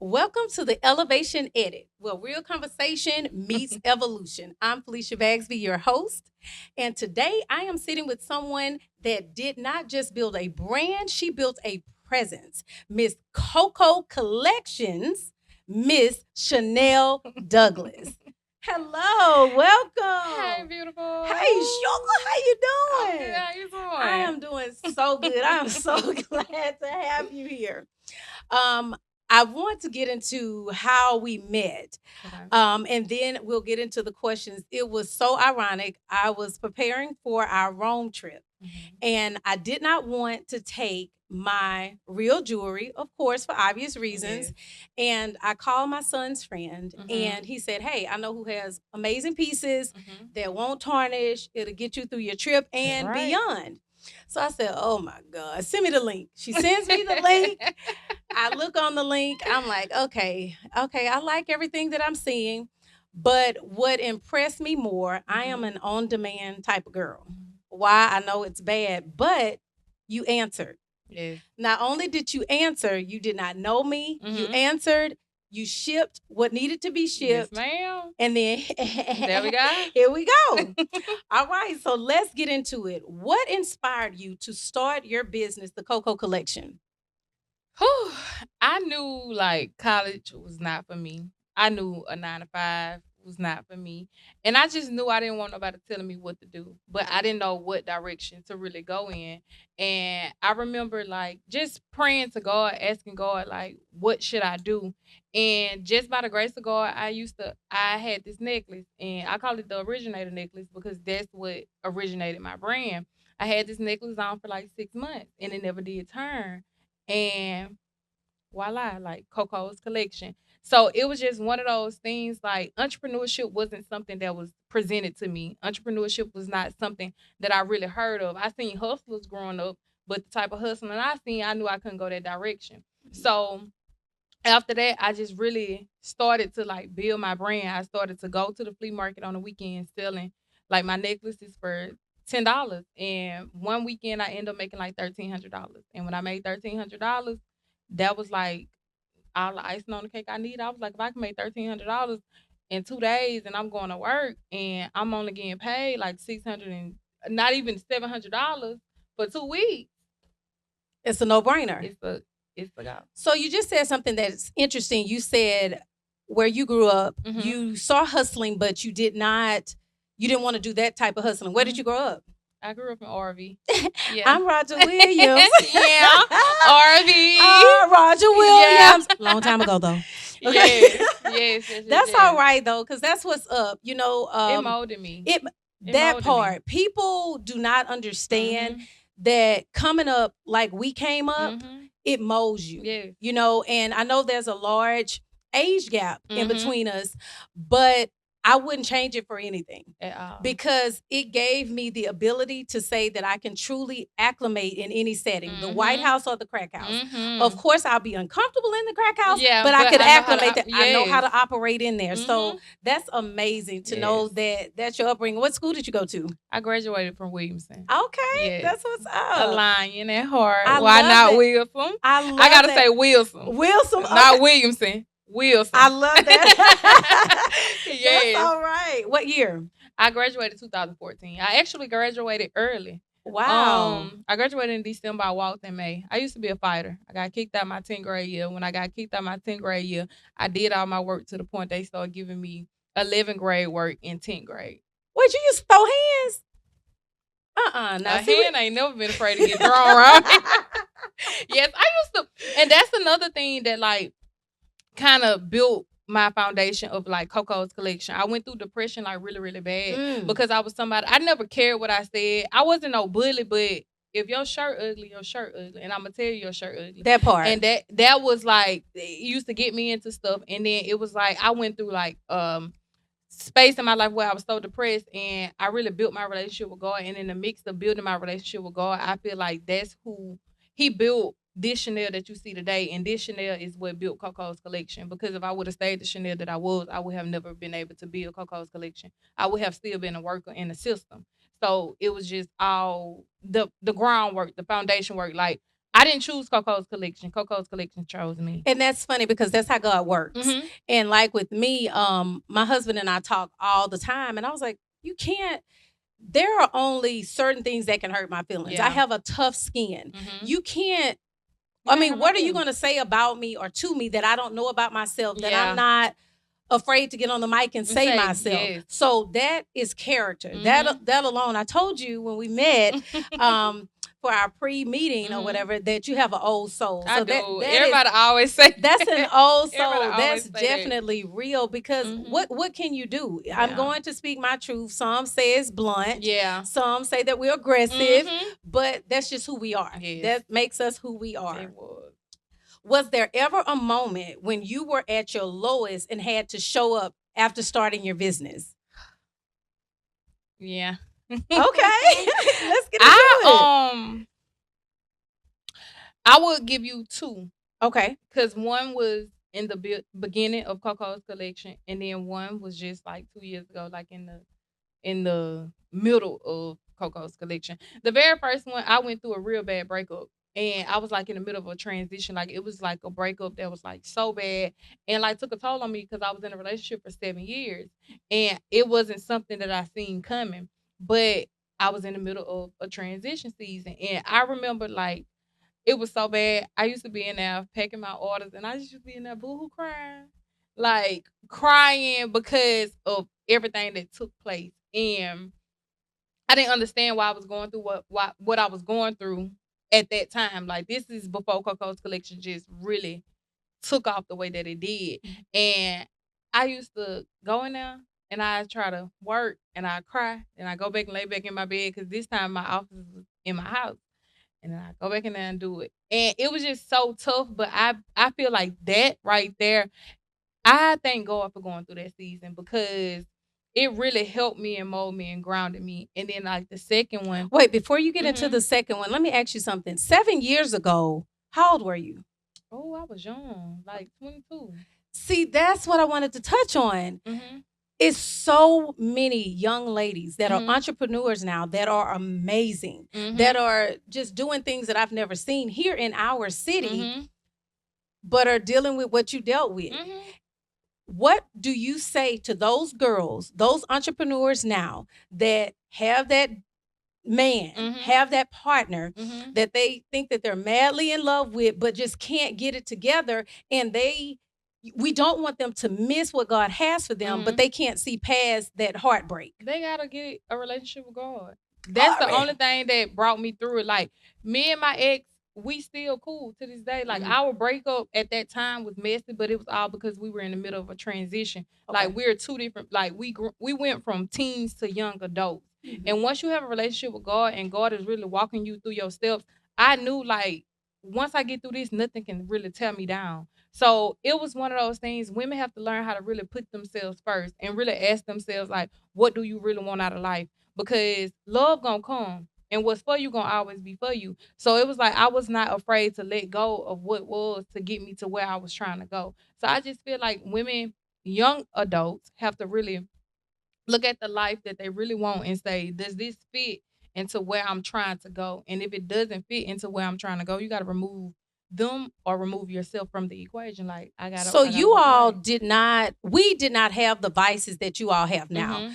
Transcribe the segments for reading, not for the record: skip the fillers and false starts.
Welcome to the Elevation Edit, where real conversation meets evolution. I'm Felicia Bagsby, your host, and today I am sitting with someone that did not just build a brand, she built a presence. Miss Coco Collections, Miss Chanel Douglas. Hello, Hey, welcome. beautiful. Hey, Sugar, how you I'm doing? good. How you doing? I am doing so good. I am so glad to have you here. Um, I want to get into how we met. Okay. And then we'll get into the questions. It was so ironic. I was preparing for our Rome trip, and I did not want to take my real jewelry, of course, for obvious reasons. Yes. And I called my son's friend, Mhm. and he said, "Hey, I know who has amazing pieces Mhm. that won't tarnish. It'll get you through your trip and Right. beyond." So I said, "Oh my God, send me the link." She sends me the link. I look on the link. I'm like, okay, I like everything that I'm seeing. But what impressed me more, I am an on demand type of girl. Why? I know it's bad, but you answered. Yes. Not only did you answer, you did not know me. You Mhm. answered, you shipped what needed to be Yes, shipped. ma'am. And then There we go. here we go. All right, so let's get into it. What inspired you to start your business, the Coco Collection? Whew. I knew like college was not for me. I knew a 9 to 5 was not for me. And I just knew I didn't want nobody telling me what to do. But I didn't know what direction to really go in. And I remember like just praying to God, asking God, like, what should I do? And just by the grace of God, I had this necklace and I call it the originator necklace because that's what originated my brand. I had this necklace on for like 6 months and it never did turn. And voila, like Coco's collection. So it was just one of those things like entrepreneurship wasn't something that was presented to me. Entrepreneurship was not something that I really heard of. I seen hustlers growing up, but the type of hustling I seen, I knew I couldn't go that direction. So after that, I just really started to like build my brand. I started to go to the flea market on the weekend selling like my necklaces for $10. And one weekend I ended up making like $1,300. And when I made $1,300, that was like all the icing on the cake I need. I was like, if I can make $1,300 in 2 days and I'm going to work and I'm only getting paid like 600 and not even $700 for 2 weeks, It's a no brainer. it's a go. So you just said something that's interesting. You said where you grew up, you saw hustling, but you didn't want to do that type of hustling. Where did you grow up? I grew up in RV. Yeah. I'm Roger Williams. Yeah. RV. Roger Yeah. Williams. Long time ago though. Yes. That's all right though, because that's what's up. You know, It molded me. it It that molded me. part people do not understand Mhm. that coming up like we came up, Mhm. it molds you. Yes. You know, and I know there's a large age gap in Mhm. between us, but I wouldn't change it for anything At all. because it gave me the ability to say that I can truly acclimate in any setting, the White Mhm. House or the crack house. Of Mhm. course, I'll be uncomfortable in the crack house, Yeah, but I but could I know how to acclimate that. I know how yes. to operate in there. So Mhm. that's amazing to know Yes. that that's your upbringing. What school did you go to? I graduated from Williamson. Okay, Yes. that's what's A up. lion at heart. I Why love not it. Wilson? I I love gotta that. say Wilson. Wilson, Not okay. Williamson. Wilson. I love that. That's Yes. all right. What year? I graduated 2014. I actually graduated early. Wow. I graduated in December. I walked in May. I used to be a fighter. I got kicked out my 10th grade year. When I got kicked out my 10th grade year, I did all my work to the point they started giving me 11th grade work in 10th grade. What, you used to throw hands? Now A see hand ain't never been afraid to get thrown, right? Yes, I used to, and that's another thing that like kind of built my foundation of like Coco's collection. I went through depression like really, really bad because I was somebody I never cared what I said. I wasn't no bully, but if your shirt ugly, your shirt ugly, and I'm gonna tell you your shirt ugly. That part. And that was like it used to get me into stuff, and then it was like I went through like space in my life where I was so depressed, and I really built my relationship with God. And in the mix of building my relationship with God, I feel like that's who He built this Chanel that you see today. And this Chanel is what built Coco's collection. Because if I would have stayed the Chanel that I was, I would have never been able to build Coco's collection. I would have still been a worker in the system. So it was just all the groundwork, the foundation work. Like I didn't choose Coco's collection. Coco's collection chose me. And that's funny because that's how God works. Mm-hmm. And like with me, my husband and I talk all the time, and I was like, you can't. There are only certain things that can hurt my feelings. I Yeah. have a tough skin. Mm-hmm. You can't. You I can't mean, hurt my what are you feelings. going to say about me or to me that I don't know about myself, that Yeah. I'm not afraid to get on the mic and say myself? Yes. So that is character. Mhm. That alone. I told you when we met for our pre-meeting or Mhm. whatever that you have an old soul. I So do. that is Everybody always say that's an old Everybody soul. always That's say that. definitely real because Mhm. what can you do? I'm Yeah. going to speak my truth. Some say it's blunt. Yeah. Some say that we're aggressive, but that's just who we are. Yes. That makes us who we are. It was. Was there ever a moment when you were at your lowest and had to show up after starting your business? Yeah. Okay. Let's get into it. I would give you two. Okay. Because one was in the beginning of Coco's collection, and then one was just like 2 years ago, like in the middle of Coco's collection. The very first one, I went through a real bad breakup. And I was like in the middle of a transition. Like it was like a breakup that was like so bad and like took a toll on me because I was in a relationship for 7 years. And it wasn't something that I seen coming. But I was in the middle of a transition season. And I remember like it was so bad. I used to be in there packing my orders and I used to be in there boohoo crying. Like crying because of everything that took place. And I didn't understand why I was going through what I was going through at that time. Like this is before Coco's collection just really took off the way that it did. And I used to go in there and I try to work and I cry and I go back and lay back in my bed because this time my office was in my house. And then I go back in there and do it. And it was just so tough. But I feel like that right there, I thank God for going through that season because it really helped me and molded me and grounded me. And then like the second one. Wait, before you get into the second one, let me ask you something. 7 years ago, how old were you? Oh, I was young, like 22. See, that's what I wanted to touch on. It's so many young ladies that are entrepreneurs now that are amazing, that are just doing things that I've never seen here in our city, but are dealing with what you dealt with. What do you say to those girls, those entrepreneurs now that have that man, have that partner that they think that they're madly in love with, but just can't get it together, and we don't want them to miss what God has for them, but they can't see past that heartbreak. They gotta get a relationship with God. That's the only thing that brought me through it. Like me and my ex, we still cool to this day. Like our breakup at that time was messy, but it was all because we were in the middle of a transition. Okay. Like we're two different. Like we went from teens to young adults. And once you have a relationship with God and God is really walking you through your steps, I knew like once I get through this, nothing can really tear me down. So it was one of those things. Women have to learn how to really put themselves first and really ask themselves, like, what do you really want out of life? Because love gonna come. And what's for you gonna always be for you. So it was like I was not afraid to let go of what was to get me to where I was trying to go. So I just feel like women, young adults, have to really look at the life that they really want and say, does this fit into where I'm trying to go? And if it doesn't fit into where I'm trying to go, you got to remove them or remove yourself from the equation. Like So you all did not, we did not have the vices that you all have now.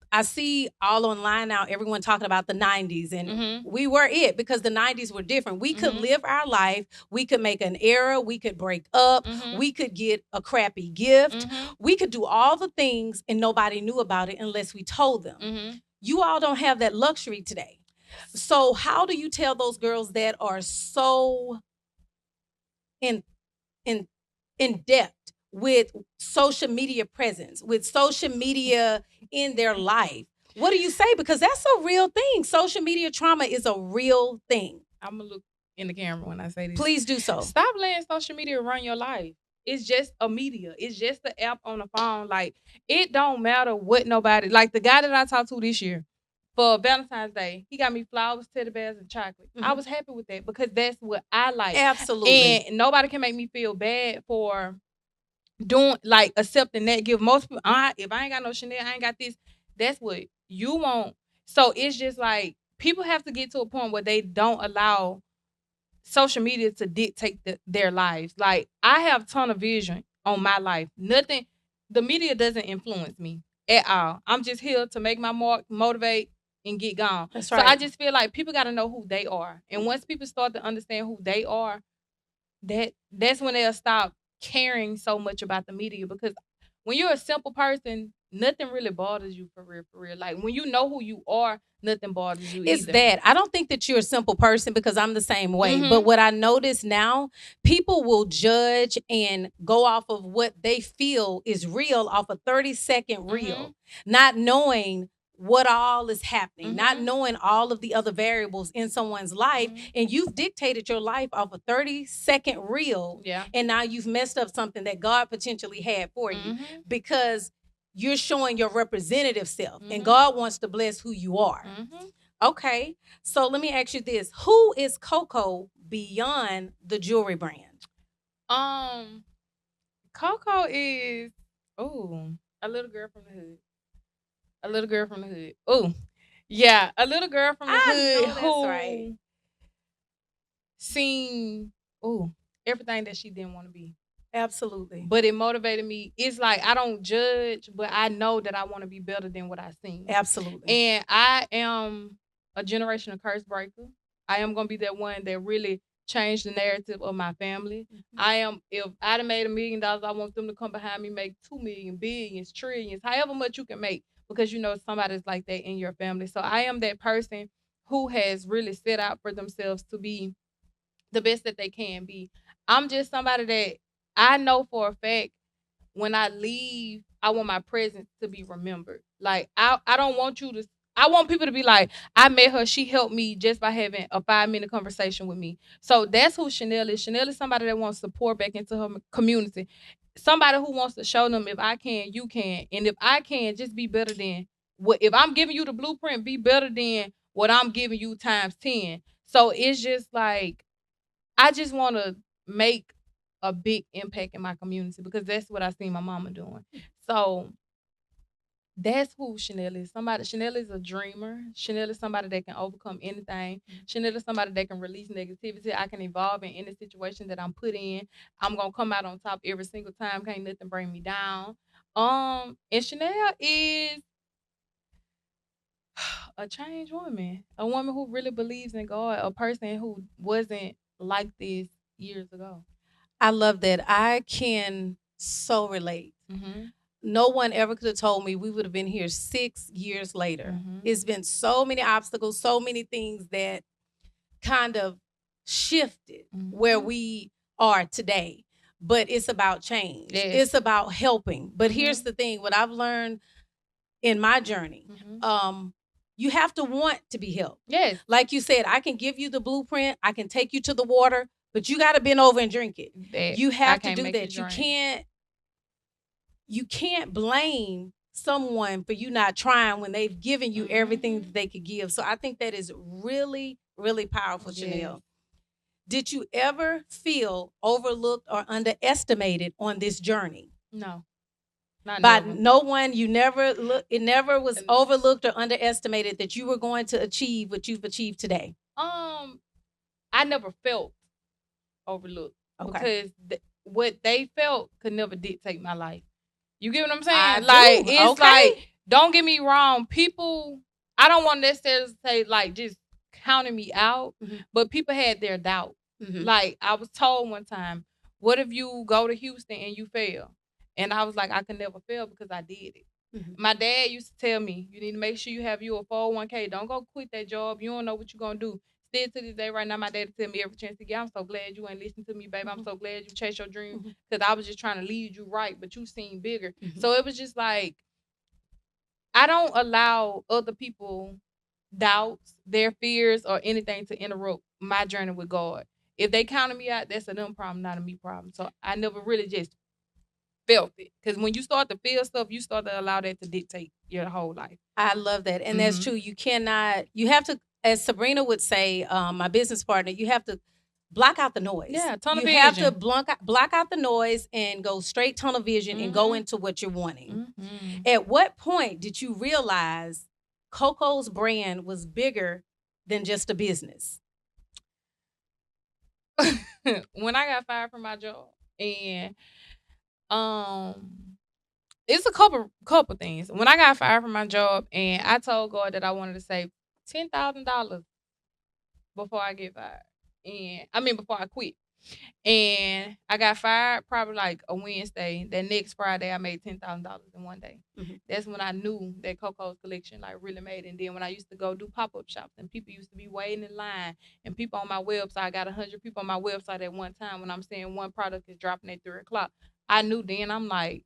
I see all online now, everyone talking about the 90s, and we were it because the 90s were different. We could live our life. We could make an error. We could break up. We could get a crappy gift. We could do all the things and nobody knew about it unless we told them. You all don't have that luxury today. So how do you tell those girls that are so in depth with social media presence, with social media in their life? What do you say? Because that's a real thing. Social media trauma is a real thing. I'm gonna look in the camera when I say this. Please do so. Stop letting social media run your life. It's just a media. It's just the app on the phone. Like it don't matter what nobody. Like the guy that I talked to this year for Valentine's Day, he got me flowers, teddy bears, and chocolate. I was happy with that because that's what I like. Absolutely. And nobody can make me feel bad for doing like accepting that gift. Most people, if I ain't got no Chanel, I ain't got this. That's what you want. So it's just like people have to get to a point where they don't allow social media to dictate their lives. Like I have ton of vision on my life. Nothing, the media doesn't influence me at all. I'm just here to make my mark, motivate, and get gone. That's So I right. just feel like people got to know who they are, and once people start to understand who they are, that's when they'll stop caring so much about the media. Because when you're a simple person, nothing really bothers you for real, for real. Like when you know who you are, nothing bothers you It's either. that. I don't think that you're a simple person because I'm the same way. But Mhm. what I notice now, people will judge and go off of what they feel is real off a 30-second reel, Mhm. not knowing what all is happening, not Mhm. knowing all of the other variables in someone's life. Mhm. And you've dictated your life off a 30-second reel. Yeah. And now you've messed up something that God potentially had for you Mhm. because you're showing your representative self. And Mhm. God wants to bless who you are. Mhm. Okay. So let me ask you this. Who is Coco beyond the jewelry brand? Um, Coco is a little girl from the hood. A little girl from the hood. Oh, yeah, a little girl from the I hood know that's right. who seen oh everything that she didn't want to be. Absolutely. But it motivated me. It's like I don't judge, but I know that I want to be better than what I seen. Absolutely. And I am a generational curse breaker. I am gonna be that one that really changed the narrative of my family. I am, if I'd have made $1 million, I want them to come behind me, make 2 million, billions, trillions, however much you can make, because you know somebody's like that in your family. So I am that person who has really set out for themselves to be the best that they can be. I'm just somebody that I know for a fact when I leave, I want my presence to be remembered. Like I don't want you to. I want people to be like, I met her. She helped me just by having a 5 minute conversation with me. So that's who Chanel is. Chanel is somebody that wants to pour back into her community. Somebody who wants to show them if I can, you can, and if I can, just be better than what. If I'm giving you the blueprint, be better than what I'm giving you times 10. So it's just like I just want to make a big impact in my community because that's what I see my mama doing. So that's who Chanel is. Somebody Chanel is a dreamer. Chanel is somebody that can overcome anything. Chanel is somebody that can release negativity. I can evolve in any situation that I'm put in. I'm gonna come out on top every single time. Can't nothing bring me down. And Chanel is a changed woman. A woman who really believes in God, a person who wasn't like this years ago. I love that. I can so relate. Mhm. No one ever could have told me we would have been here 6 years later. Mhm. It's been so many obstacles, so many things that kind of shifted where Mhm. we are today. But it's about change. Yes. It's about helping. But here's Mhm. the thing, what I've learned in my journey, Mhm. you have to want to be helped. Yes. Like you said, I can give you the blueprint, I can take you to the water, but you got to bend over and drink it. That You I have to can't do make you that. drink. You can't blame someone for you not trying when they've given you everything that Mhm. they could give. So I think that is really, really powerful, Yes. Chanel. Did you ever feel overlooked or underestimated on this journey? No. Not By never. no one, you never look, it never was And overlooked or underestimated that you were going to achieve what you've achieved today. I never felt overlooked Okay. because what they felt could never dictate my life. You get what I'm I saying? Like do. it's like, Okay. don't get me wrong, people. I don't want to necessarily say like just counting me out, Mhm. but people had their doubt. Mhm. Like I was told one time, "What if you go to Houston and you fail?" And I was like, I could never fail because I did it. Mhm. My dad used to tell me, you need to make sure you have you a 401k. Don't go quit that job. You don't know what you're gonna do. Still to this day, right now, my dad tell me every chance he get, I'm so glad you ain't listen to me, baby. I'm Mhm. so glad you chase your dream Mhm. because I was just trying to lead you right, but you seem bigger. Mhm. So it was just like I don't allow other people doubts, their fears, or anything to interrupt my journey with God. If they counted me out, that's a them problem, not a me problem. So I never really just felt it. Because when you start to feel stuff, you start to allow that to dictate your whole life. I love that. And that's Mhm. true. You cannot, you have to, as Sabrina would say, my business partner, you have to block out the noise. Yeah, ton of You have to vision. block out the noise and go straight tunnel vision and go Mhm. into what you're wanting. Mhm. At what point did you realize Coco's brand was bigger than just a business? when I got fired from my job, and um it's a couple things. When I got fired from my job, and I told God that I wanted to save $10,000 before I get fired, and I mean before I quit. And I got fired probably like a Wednesday. That next Friday, I made $10,000 in one day. That's when I knew that Coco's collection like really made it. And then when I used to go do pop up shops, and people used to be waiting in line, and people on my website, I got 100 people on my website at one time. When I'm saying one product is dropping at 3 o'clock, I knew then. I'm like,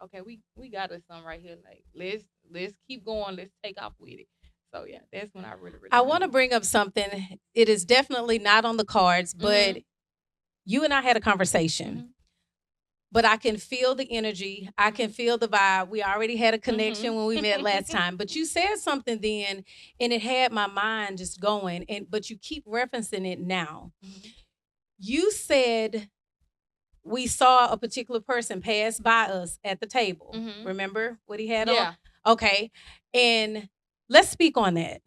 okay, we got us something right here. Like let's keep going. Let's take off with it. So yeah, that's when I really I knew. want to bring up something. It is definitely not on the cards, but you and I had a conversation. But I can feel the energy. I can feel the vibe. We already had a connection when we met last time. But you said something then, and it had my mind just going. But you keep referencing it now. You said we saw a particular person pass by us at the table. Remember what he had on? Okay. And let's speak on that.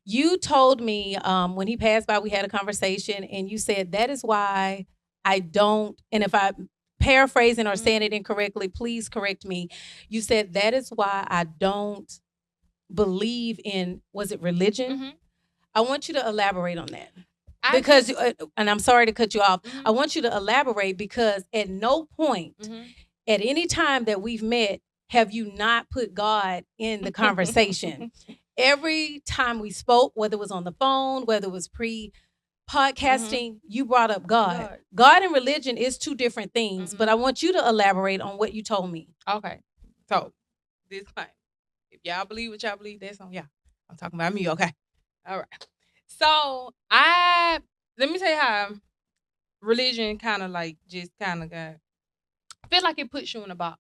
You told me when he passed by, we had a conversation, and you said that is why I don't, and if I'm paraphrasing or saying it incorrectly, please correct me. You said that is why I don't believe in, was it religion? I want you to elaborate on that. Because, and I'm sorry to cut you off, I want you to elaborate because at no point, at any time that we've met, have you not put God in the conversation. Every time we spoke, whether it was on the phone, whether it was podcasting, you brought up God. God and religion is two different things, but I want you to elaborate on what you told me. Okay. So, this claim. If y'all believe what y'all believe, that's on y'all. I'm talking about me, okay? All right. So, let me tell you how religion kind of like just kind of got, I feel like it puts you in a box.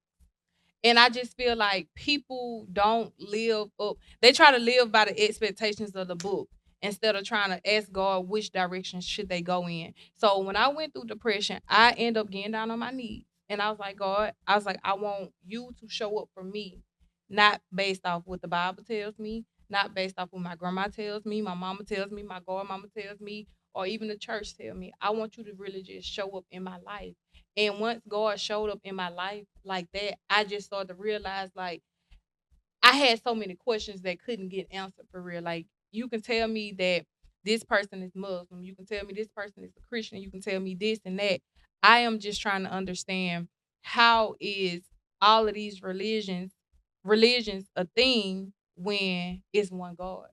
And I just feel like people don't live up. They try to live by the expectations of the book instead of trying to ask God which direction should they go in. So when I went through depression, I ended up getting down on my knees. And I was like, God, I was like, I want you to show up for me, not based off what the Bible tells me, not based off what my grandma tells me, my mama tells me, my godmama tells me, or even the church tell me. I want you to really just show up in my life. And once God showed up in my life like that, I just started to realize like I had so many questions that couldn't get answered for real. Like you can tell me that this person is Muslim, you can tell me this person is a Christian, you can tell me this and that. I am just trying to understand how is all of these religions a thing when it's one God.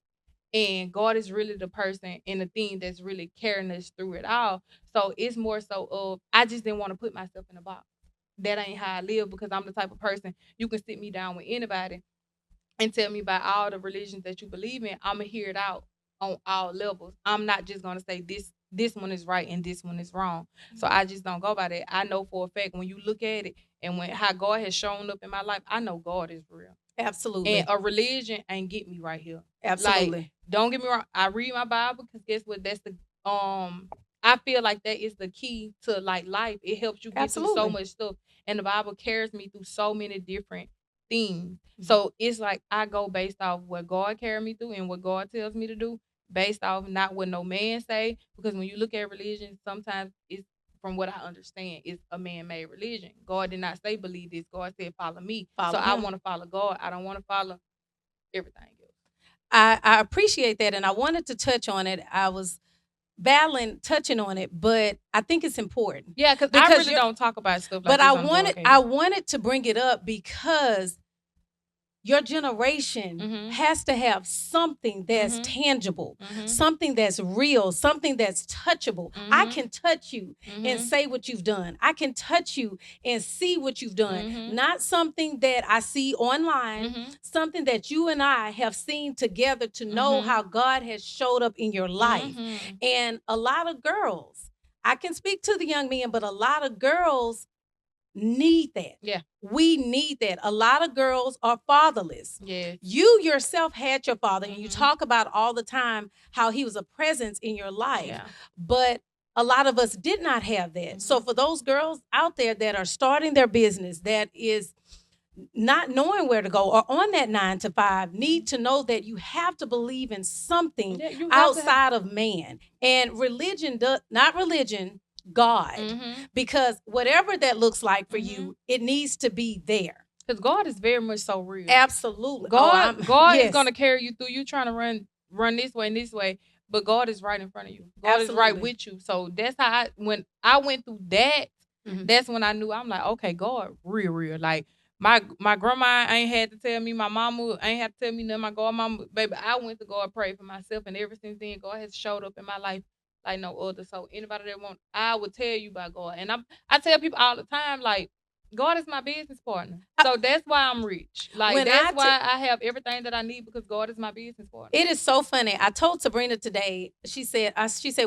And God is really the person and the thing that's really carrying us through it all. So it's more so of I just didn't want to put myself in a box. That ain't how I live because I'm the type of person you can sit me down with anybody and tell me about all the religions that you believe in. I'ma hear it out on all levels. I'm not just gonna say this one is right and this one is wrong. So I just don't go by that. I know for a fact when you look at it and when how God has shown up in my life, I know God is real. Absolutely. And a religion ain't get me right here. Absolutely. Like, don't get me wrong. I read my Bible because guess what? That's the I feel like that is the key to like life. It helps you get through so much stuff. And the Bible carries me through so many different things. So it's like I go based off what God carried me through and what God tells me to do, based off not what no man say. Because when you look at religion, sometimes it's from what I understand, it's a man-made religion. God did not say believe this. God said follow me. Follow I him. want to follow God. I don't want to follow everything else. I appreciate that, and I wanted to touch on it. I was battling touching on it, but I think it's important. Yeah, because I really don't talk about stuff like but this. I wanted to bring it up because your generation has to have something that's tangible, something that's real, something that's touchable. I can touch you and say what you've done. I can touch you and see what you've done. Not something that I see online, something that you and I have seen together to know how God has showed up in your life. And a lot of girls, I can speak to the young men, but a lot of girls need that. Yeah. We need that. A lot of girls are fatherless. Yeah. You yourself had your father, and you talk about all the time how he was a presence in your life. Yeah. But a lot of us did not have that. So for those girls out there that are starting their business, that is not knowing where to go or on that 9 to 5 need to know that you have to believe in something outside of man. And religion does not religion, God. Because whatever that looks like for you, it needs to be there. Because God is very much so real. Absolutely. God is going to carry you through. You trying to run this way and this way, but God is right in front of you. God is right with you. So that's how when I went through that, that's when I knew. I'm like, okay, God, real. Like my grandma ain't had to tell me. My mama ain't had to tell me nothing. My godmama, baby, I went to God, pray for myself, and ever since then, God has showed up in my life like no other. So anybody that want, I would tell you about God, and I tell people all the time, like, God is my business partner. So that's why I'm rich. Like, that's why I have everything that I need, because God is my business partner. It is so funny. I told Sabrina today, she said,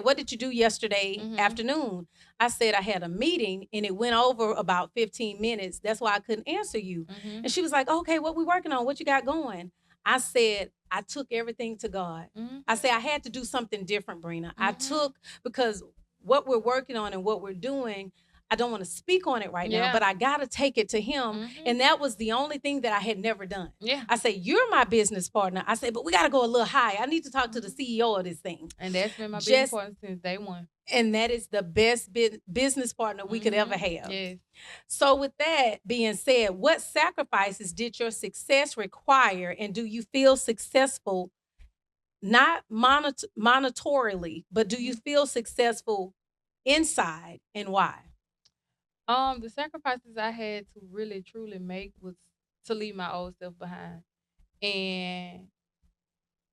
what did you do yesterday afternoon? I said, I had a meeting and it went over about 15 minutes. That's why I couldn't answer you. And she was like, okay, what we working on? What you got going? I said, I took everything to God. I said, I had to do something different, Brina. I took, because what we're working on and what we're doing, I don't want to speak on it right now, but I got to take it to him. And that was the only thing that I had never done. I say, you're my business partner. I say, but we got to go a little higher. I need to talk to the CEO of this thing. And that's been my business partner since day one. And that is the best business partner we could ever have. Yes. So with that being said, what sacrifices did your success require? And do you feel successful, not monetarily, but do you feel successful inside, and why? The sacrifices I had to really truly make was to leave my old self behind. And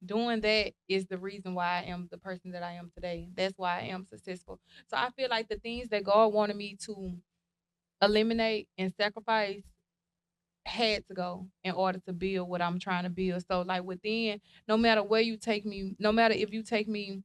doing that is the reason why I am the person that I am today. That's why I am successful. So I feel like the things that God wanted me to eliminate and sacrifice had to go in order to build what I'm trying to build. So like within, no matter where you take me, no matter if you take me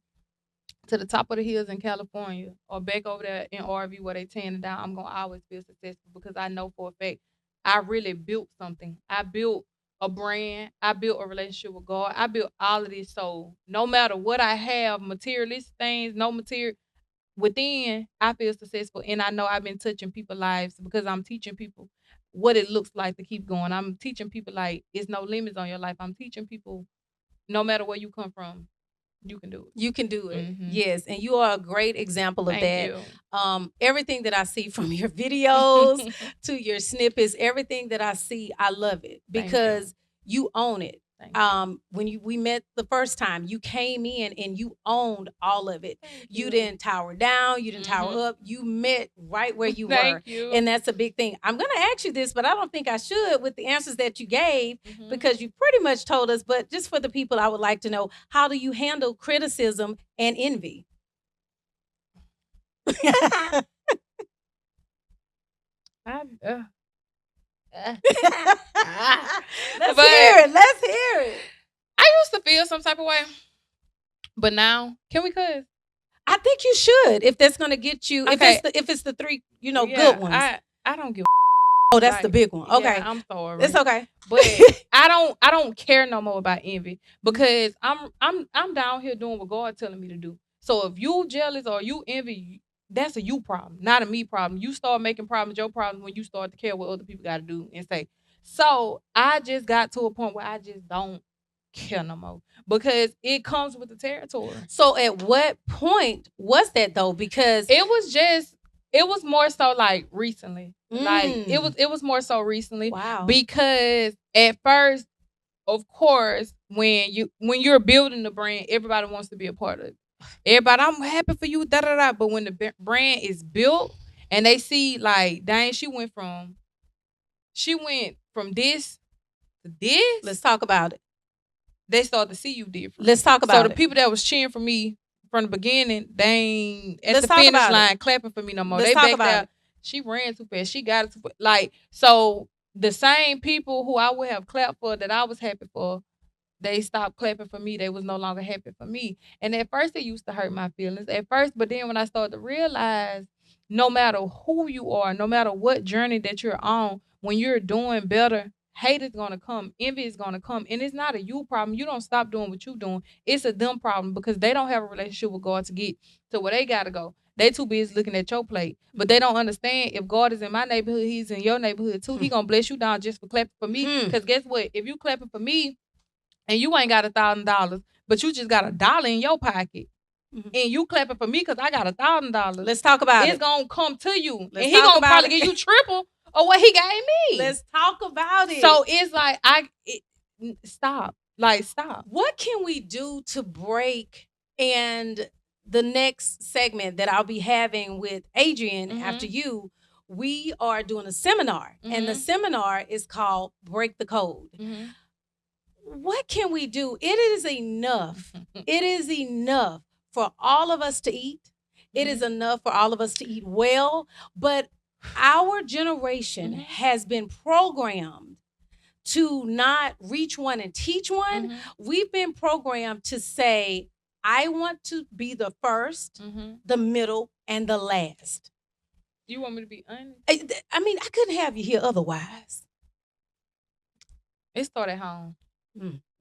to the top of the hills in California or back over there in RV where they tearing it down, I'm gonna always feel successful, because I know for a fact I really built something. I built a brand. I built a relationship with God. I built all of this. So no matter what I have, materialistic things, no material within, I feel successful. And I know I've been touching people's lives because I'm teaching people what it looks like to keep going. I'm teaching people like it's no limits on your life. I'm teaching people no matter where you come from, you can do it. You can do it. Yes. And you are a great example of that. Everything that I see from your videos to your snippets, everything that I see, I love it because you own it. When we met the first time, you came in and you owned all of it. You didn't tower down, you didn't tower up. You met right where you were. And that's a big thing. I'm going to ask you this, but I don't think I should with the answers that you gave, because you pretty much told us. But just for the people, I would like to know, how do you handle criticism and envy? Let's hear it. Let's hear it. I used to feel some type of way, but now, can we cuss? I think you should, if that's gonna get you. Okay. If it's the three, good ones. I don't give. Oh, that's the big one. Okay, yeah, I'm sorry. It's okay, but I don't care no more about envy, because I'm down here doing what God telling me to do. So if you jealous or you envy, that's a you problem, not a me problem. You start making problems your problem when you start to care what other people got to do and say. So I just got to a point where I just don't care no more, because it comes with the territory. So at what point was that though? Because it was more so like recently. Like it was more so recently. Wow. Because at first, of course, when you're building the brand, everybody wants to be a part of it. Everybody, I'm happy for you, da da da. But when the brand is built and they see like, dang, she went from this to this. Let's talk about it. They start to see you different. Let's talk about it. So the people that was cheering for me from the beginning, they ain't at the finish line clapping for me no more. Let's they talk back about there. It. She ran too fast. She got it too fast. Like, so the same people who I would have clapped for, that I was happy for, they stopped clapping for me. They was no longer happy for me. And at first it used to hurt my feelings. At first, but then when I started to realize, no matter who you are, no matter what journey that you're on, when you're doing better, hate is gonna come, envy is gonna come, and it's not a you problem. You don't stop doing what you're doing. It's a them problem, because they don't have a relationship with God to get to where they gotta go. They too busy looking at your plate. But they don't understand if God is in my neighborhood, he's in your neighborhood too. He gonna bless you down just for clapping for me. Because guess what? If you clapping for me and you ain't got $1,000, but you just got $1 in your pocket, and you clapping for me because I got $1,000. Let's talk about it. It's gonna come to you. Let's and he gonna probably give you triple of what he gave me. Let's talk about it. So it's like stop. Like, stop. What can we do to break? And the next segment that I'll be having with Adrian after you, we are doing a seminar. And the seminar is called Break the Code. What can we do? It is enough. It is enough for all of us to eat. It is enough for all of us to eat well. But our generation has been programmed to not reach one and teach one. We've been programmed to say, I want to be the first, the middle, and the last. You want me to be honest? I mean, I couldn't have you here otherwise. It started at home.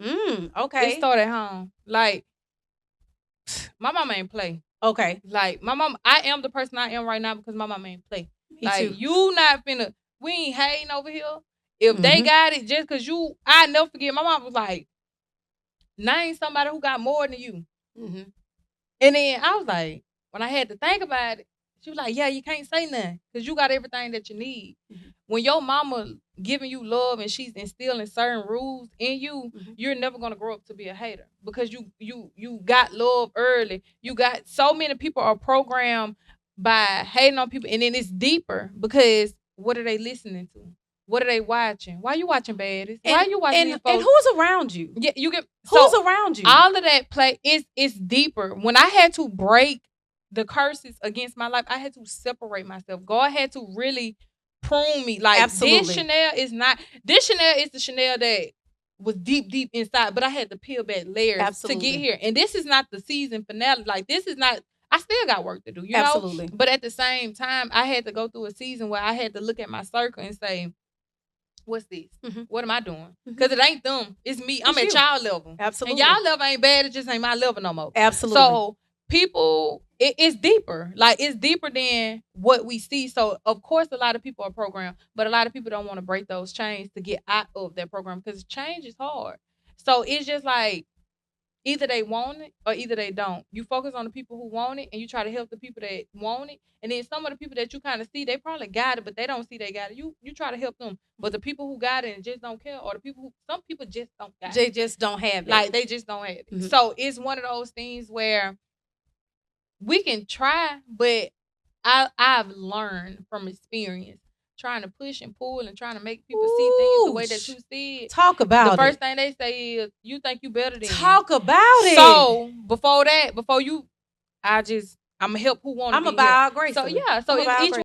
Okay. It started at home. Like, my mama ain't play. Okay. Like, my mama, I am the person I am right now because my mama ain't play. Me like, too. You not finna, we ain't hating over here. If they got it, just because I never forget, my mom was like, name somebody who got more than you. And then I was like, when I had to think about it, she was like, yeah, you can't say nothing because you got everything that you need. When your mama giving you love and she's instilling certain rules in you, you're never going to grow up to be a hater because you got love early. You got so many people are programmed by hating on people. And then it's deeper because what are they listening to? What are they watching? Why are you watching baddies? Why are you watching these folks? And who's around you? Yeah, you get who's around you? All of that play it's deeper. When I had to break the curses against my life, I had to separate myself. God had to really prune me. Like, absolutely. This Chanel is the Chanel that was deep inside, but I had to peel back layers to get here. And this is not the season finale. Like, this is not, I still got work to do, you know? But at the same time, I had to go through a season where I had to look at my circle and say, what's this? What am I doing? Because it ain't them. It's me. I'm at y'all level. Absolutely. And y'all level ain't bad. It just ain't my level no more. Absolutely. So people, it's deeper. Like, it's deeper than what we see. So, of course, a lot of people are programmed, but a lot of people don't want to break those chains to get out of that program because change is hard. So it's just like, either they want it or either they don't. You focus on the people who want it and you try to help the people that want it. And then some of the people that you kind of see, they probably got it, but they don't see they got it. You try to help them. But the people who got it and just don't care, or the people who, some people just don't got it. They just don't have it. Like, they just don't have it. So it's one of those things where we can try, but I've learned from experience trying to push and pull and trying to make people see things the way that you see it. Talk about it. The first thing they say is, you think you better than Talk about it. So before I'm going to help who want to be I'm about grace. So yeah, so it's each